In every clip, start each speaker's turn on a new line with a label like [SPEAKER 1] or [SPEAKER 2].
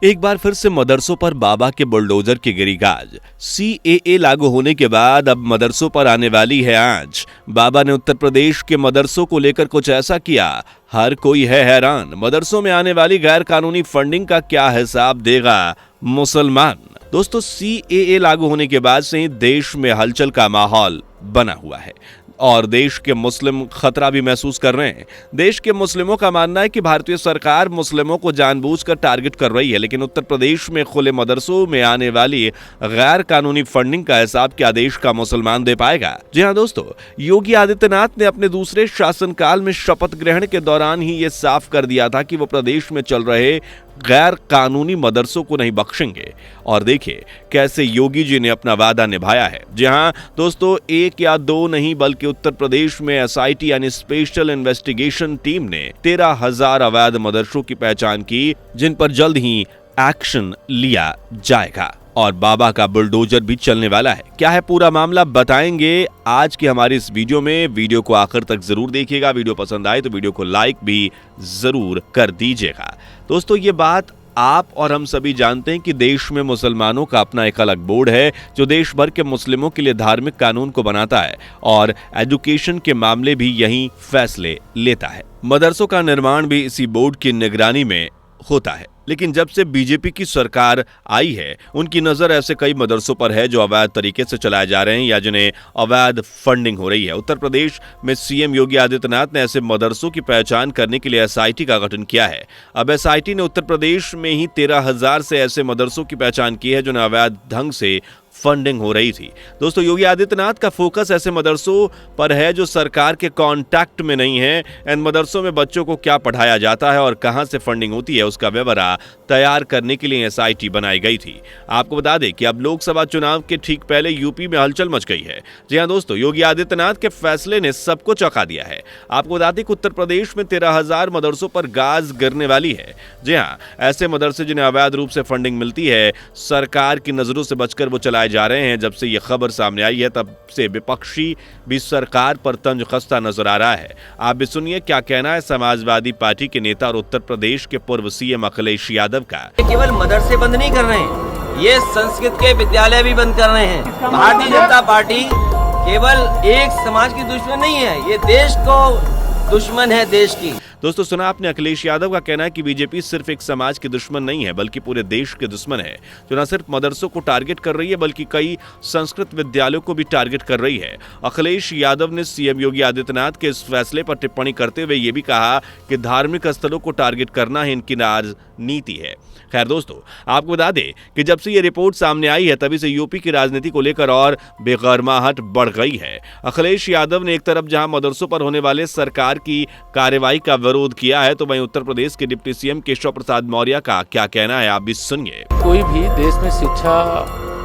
[SPEAKER 1] एक बार फिर से मदरसों पर बाबा के बुलडोजर की गिरी गाज। सीएए लागू होने के बाद अब मदरसों पर आने वाली है आंच। बाबा ने उत्तर प्रदेश के मदरसों को लेकर कुछ ऐसा किया, हर कोई है हैरान। मदरसों में आने वाली गैर कानूनी फंडिंग का क्या हिसाब देगा मुसलमान। दोस्तों, सीएए लागू होने के बाद से ही देश में हलचल का माहौल बना हुआ है और देश के मुस्लिम खतरा भी महसूस कर रहे हैं। देश के मुस्लिमों का मानना है कि भारतीय सरकार मुस्लिमों को जानबूझकर टारगेट कर रही है, लेकिन उत्तर प्रदेश में खुले मदरसों में आने वाली गैर कानूनी फंडिंग का हिसाब क्या देश का मुसलमान दे पाएगा। जी हां दोस्तों, योगी आदित्यनाथ ने अपने दूसरे शासनकाल में शपथ ग्रहण के दौरान ही ये साफ कर दिया था कि वो प्रदेश में चल रहे गैर कानूनी मदरसों को नहीं बख्शेंगे। और देखिए कैसे योगी जी ने अपना वादा निभाया है। जी हां दोस्तों, एक या दो नहीं बल्कि उत्तर प्रदेश में एसआईटी यानी स्पेशल इन्वेस्टिगेशन टीम ने 13,000 अवैध मदरसों की पहचान की, जिन पर जल्द ही एक्शन लिया जाएगा और बाबा का बुलडोजर भी चलने वाला है। क्या है पूरा मामला बताएंगे आज की हमारी इस वीडियो में। वीडियो को आखिर तक जरूर देखिएगा। वीडियो पसंद आए तो वीडियो को लाइक भी जरूर कर दीजिएगा। दोस्तों, ये बात आप और हम सभी जानते हैं कि देश में मुसलमानों का अपना एक अलग बोर्ड है जो देश भर के मुस्लिमों के लिए धार्मिक कानून को बनाता है और एजुकेशन के मामले भी यही फैसले लेता है। मदरसों का निर्माण भी इसी बोर्ड की निगरानी में होता है। लेकिन जब से बीजेपी की सरकार आई है, उनकी नजर ऐसे कई मदरसों पर है जो अवैध तरीके से चलाए जा रहे हैं या जिन्हें अवैध फंडिंग हो रही है। उत्तर प्रदेश में सीएम योगी आदित्यनाथ ने ऐसे मदरसों की पहचान करने के लिए एसआईटी का गठन किया है। अब एसआईटी ने उत्तर प्रदेश में ही 13,000 से ऐसे मदरसों की पहचान की है जिन्हें अवैध ढंग से फंडिंग हो रही थी। दोस्तों, योगी आदित्यनाथ का फोकस ऐसे मदरसों पर है जो सरकार के कांटेक्ट में नहीं है। इन मदरसों में बच्चों को क्या पढ़ाया जाता है और कहां से फंडिंग होती है, उसका ब्यौरा तैयार करने के लिए एसआईटी बनाई गई थी। आपको बता दें कि अब लोकसभा चुनाव के ठीक पहले यूपी में हलचल मच गई है। जी हां दोस्तों, योगी आदित्यनाथ के फैसले ने सबको चौंका दिया है। आपको बता दें कि उत्तर प्रदेश में 13,000 मदरसों पर गाज गिरने वाली है। जी हां, ऐसे मदरसे जिन्हें अवैध रूप से फंडिंग मिलती है, सरकार की नजरों से बचकर वो चलाए जा रहे हैं। जब से ये खबर सामने आई है तब से विपक्षी भी सरकार पर तंज कसता नजर आ रहा है। आप भी सुनिए क्या कहना है समाजवादी पार्टी के नेता और उत्तर प्रदेश के पूर्व सीएम अखिलेश यादव का।
[SPEAKER 2] केवल मदरसे बंद नहीं कर रहे हैं, ये संस्कृत के विद्यालय भी बंद कर रहे हैं। भारतीय जनता पार्टी केवल एक समाज की दुश्मन नहीं है, ये देश को दुश्मन है, देश की।
[SPEAKER 1] दोस्तों, सुना आपने अखिलेश यादव का कहना है कि बीजेपी सिर्फ एक समाज की दुश्मन नहीं है बल्कि पूरे देश के दुश्मन है, जो न सिर्फ मदरसों को टारगेट कर रही है बल्कि कई संस्कृत विद्यालयों को भी टारगेट कर रही है। अखिलेश यादव ने सीएम योगी आदित्यनाथ के इस फैसले पर टिप्पणी करते हुए यह भी कहा कि धार्मिक स्थलों को टारगेट करना ही इनकी राजनीति है। खैर दोस्तों, आपको बता दें कि जब से ये रिपोर्ट सामने आई है तभी से यूपी की राजनीति को लेकर और बेगरमाहट बढ़ गई है। अखिलेश यादव ने एक तरफ जहां मदरसों पर होने वाले सरकार की कार्रवाई का विरोध किया है, तो वहीं उत्तर प्रदेश के डिप्टी सीएम केशव प्रसाद मौर्य का क्या कहना है, आप भी सुनिए।
[SPEAKER 3] कोई भी देश में शिक्षा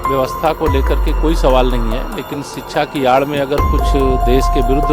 [SPEAKER 3] व्यवस्था को लेकर के कोई सवाल नहीं है, लेकिन शिक्षा की आड़ में अगर कुछ देश के विरुद्ध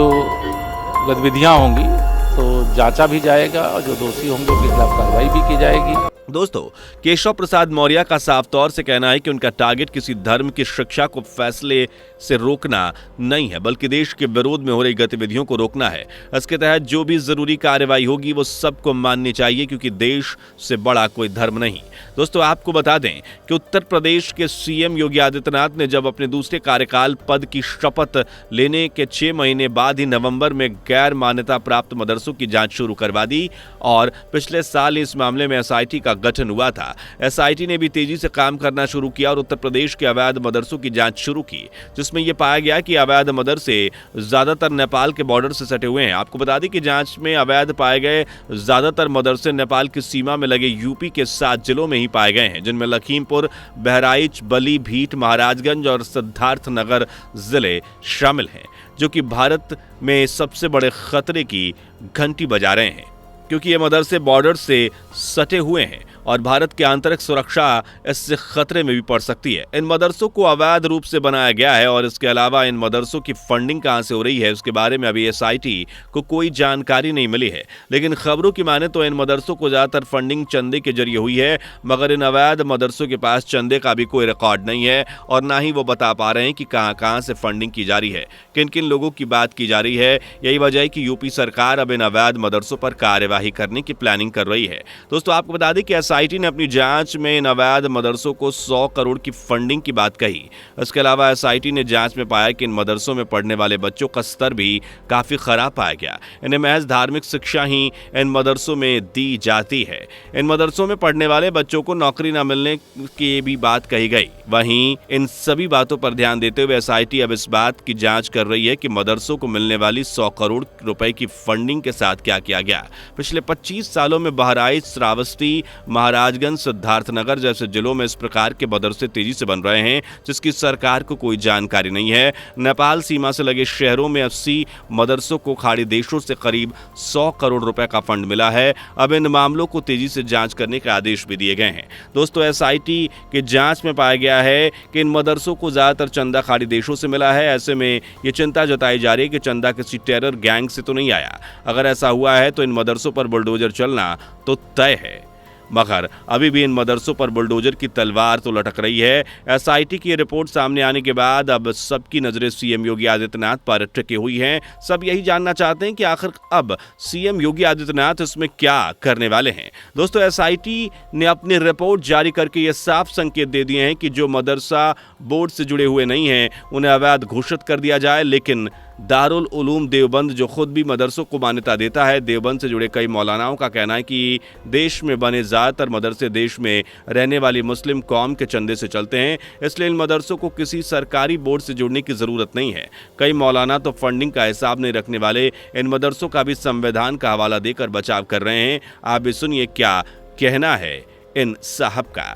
[SPEAKER 3] गतिविधियां होंगी तो जांचा भी जाएगा और जो दोषी होंगे उनके खिलाफ कार्रवाई भी की जाएगी।
[SPEAKER 1] दोस्तों, केशव प्रसाद मौर्य का साफ तौर से कहना है कि उनका टारगेट किसी धर्म की शिक्षा को फैसले से रोकना नहीं है बल्कि देश के विरोध में हो रही गतिविधियों को रोकना है। इसके तहत जो भी जरूरी कार्रवाई होगी वो सबको माननी चाहिए क्योंकि देश से बड़ा कोई धर्म नहीं। दोस्तों, आपको बता दें कि उत्तर प्रदेश के सीएम योगी आदित्यनाथ ने जब अपने दूसरे कार्यकाल पद की शपथ लेने के 6 महीने बाद ही नवंबर में गैर मान्यता प्राप्त मदरसों की जांच शुरू करवा दी और पिछले साल इस मामले में एसआईटी का गठन हुआ था। एसआईटी ने भी तेजी से काम करना शुरू किया और उत्तर प्रदेश के अवैध मदरसों की जांच शुरू की, जिसमें यह पाया गया कि अवैध मदरसे ज्यादातर नेपाल के बॉर्डर से सटे हुए हैं। आपको बता दें कि जांच में अवैध पाए गए ज्यादातर मदरसे नेपाल की सीमा में लगे यूपी के 7 जिलों में ही पाए गए हैं, जिनमें लखीमपुर, बहराइच, बली, भीट, महाराजगंज और सिद्धार्थनगर जिले शामिल हैं, जो कि भारत में सबसे बड़े खतरे की घंटी बजा रहे हैं क्योंकि ये मदरसे बॉर्डर से सटे हुए हैं और भारत की आंतरिक सुरक्षा इससे खतरे में भी पड़ सकती है। इन मदरसों को अवैध रूप से बनाया गया है और इसके अलावा इन मदरसों की फंडिंग कहां से हो रही है उसके बारे में अभी एसआईटी को कोई जानकारी नहीं मिली है, लेकिन खबरों की माने तो इन मदरसों को ज्यादातर फंडिंग चंदे के जरिए हुई है, मगर इन अवैध मदरसों के पास चंदे का भी कोई रिकॉर्ड नहीं है और ना ही वो बता पा रहे हैं कि कहां से फंडिंग की जा रही है, किन किन लोगों की बात की जा रही है। यही वजह है कि यूपी सरकार अब इन अवैध मदरसों पर कार्यवाही करने की प्लानिंग कर रही है। दोस्तों, आपको बता दें कि एसआईटी ने अपनी जांच में इन अवैध मदरसों को 100 करोड़ की फंडिंग की बात कही। इसके अलावा एसआईटी ने जांच में पाया कि इन मदरसों में पढ़ने वाले बच्चों का स्तर भी काफी खराब पाया गया। इन्हें महज धार्मिक शिक्षा ही इन मदरसों में दी जाती है। इन मदरसों में पढ़ने वाले बच्चों को नौकरी न मिलने की भी बात कही गई। वहीं इन सभी बातों पर ध्यान देते हुए एसआईटी अब इस बात की जांच कर रही है कि मदरसों को मिलने वाली 100 करोड़ रुपए की फंडिंग के साथ क्या किया गया। पिछले 25 सालों में बहराइच, श्रावस्ती, महाराजगंज, सिद्धार्थनगर जैसे जिलों में इस प्रकार के मदरसे तेजी से बन रहे हैं, जिसकी सरकार को कोई जानकारी नहीं है। नेपाल सीमा से लगे शहरों में 80 मदरसों को खाड़ी देशों से करीब 100 करोड़ रुपए का फंड मिला है। अब इन मामलों को तेजी से जांच करने के आदेश भी दिए गए हैं। दोस्तों, एसआईटी की जांच में पाया गया है कि इन मदरसों को ज्यादातर चंदा खाड़ी देशों से मिला है। ऐसे में ये चिंता जताई जा रही है कि चंदा किसी टेरर गैंग से तो नहीं आया। अगर ऐसा हुआ है तो इन मदरसों पर बुलडोजर चलना तो तय है। मगर अभी भी इन मदरसों पर बुलडोजर की तलवार तो लटक रही है। एसआईटी की रिपोर्ट सामने आने के बाद अब सबकी नजरें सीएम योगी आदित्यनाथ पर टिकी हुई हैं। सब यही जानना चाहते हैं कि आखिर अब सीएम योगी आदित्यनाथ इसमें क्या करने वाले हैं। दोस्तों, एसआईटी ने अपनी रिपोर्ट जारी करके ये साफ संकेत दे दिए हैं कि जो मदरसा बोर्ड से जुड़े हुए नहीं हैं उन्हें अवैध घोषित कर दिया जाए। लेकिन दारुल उलूम देवबंद, जो खुद भी मदरसों को मान्यता देता है, देवबंद से जुड़े कई मौलानाओं का कहना है कि देश में बने ज़्यादातर मदरसे देश में रहने वाली मुस्लिम कौम के चंदे से चलते हैं, इसलिए इन मदरसों को किसी सरकारी बोर्ड से जुड़ने की ज़रूरत नहीं है। कई मौलाना तो फंडिंग का हिसाब नहीं रखने वाले इन मदरसों का भी संविधान का हवाला देकर बचाव कर रहे हैं। आप भी सुनिए क्या कहना है इन साहब का।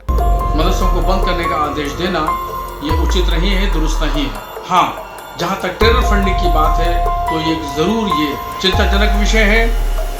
[SPEAKER 4] मदरसों को बंद करने का आदेश देना ये उचित नहीं है, दुरुस्त नहीं है। हाँ, जहाँ तक टेरर फंडिंग की बात है तो ये ज़रूर ये चिंताजनक विषय है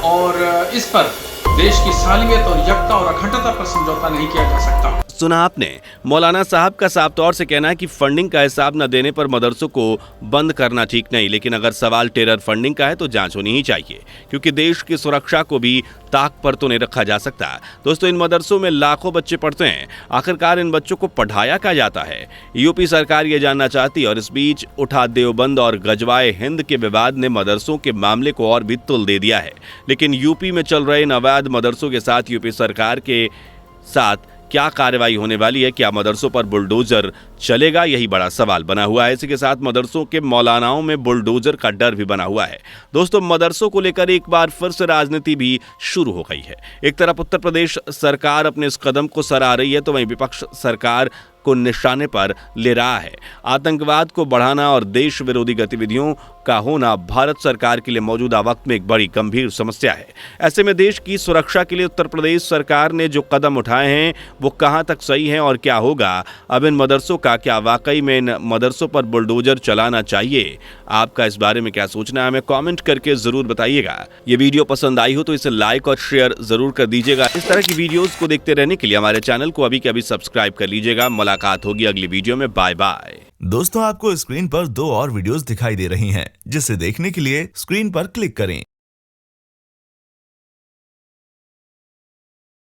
[SPEAKER 4] और इस पर देश की सालियत और एकता और अखंडता पर समझौता नहीं किया जा सकता।
[SPEAKER 1] सुना आपने, मौलाना साहब का साफ तौर से कहना है कि फंडिंग का हिसाब न देने पर मदरसों को बंद करना ठीक नहीं। लेकिन अगर सवाल टेरर फंडिंग का है तो जांच होनी ही चाहिए, क्योंकि देश की सुरक्षा को भी ताक पर तो नहीं रखा जा सकता। दोस्तों, इन मदरसों में लाखों बच्चे पढ़ते हैं, आखिरकार इन बच्चों को पढ़ाया क्या जाता है, यूपी सरकार ये जानना चाहती है। और इस बीच उठा देवबंद और गजवाए हिंद के विवाद ने मदरसों के मामले को और भी तुल दे दिया है। लेकिन यूपी में चल रहे इन अवैध मदरसों के साथ यूपी सरकार के साथ क्या कार्रवाई होने वाली है? क्या मदरसों पर बुलडोजर चलेगा? यही बड़ा सवाल बना हुआ है। इसी के साथ मदरसों के मौलानाओं में बुलडोजर का डर भी बना हुआ है। दोस्तों, मदरसों को लेकर एक बार फिर से राजनीति भी शुरू हो गई है। एक तरफ उत्तर प्रदेश सरकार अपने इस कदम को सराह रही है, तो वहीं विपक्ष सरकार को निशाने पर ले रहा है। आतंकवाद को बढ़ाना और देश विरोधी गतिविधियों का होना भारत सरकार के लिए मौजूदा वक्त में एक बड़ी गंभीर समस्या है। ऐसे में देश की सुरक्षा के लिए उत्तर प्रदेश सरकार ने जो कदम उठाए हैं वो कहां तक सही हैं और क्या होगा अब इन मदरसों का? क्या वाकई में इन मदरसों पर बुलडोजर चलाना चाहिए? आपका इस बारे में क्या सोचना है, हमें कमेंट करके जरूर बताइएगा। ये वीडियो पसंद आई हो तो इसे लाइक और शेयर जरूर कर दीजिएगा। इस तरह की वीडियोस को देखते रहने के लिए हमारे चैनल को अभी के अभी सब्सक्राइब कर लीजिएगा। मुलाकात होगी अगली वीडियो में। Bye bye.
[SPEAKER 5] दोस्तों, आपको स्क्रीन पर 2 और वीडियोस दिखाई दे रही हैं, जिसे देखने के लिए स्क्रीन पर क्लिक करें।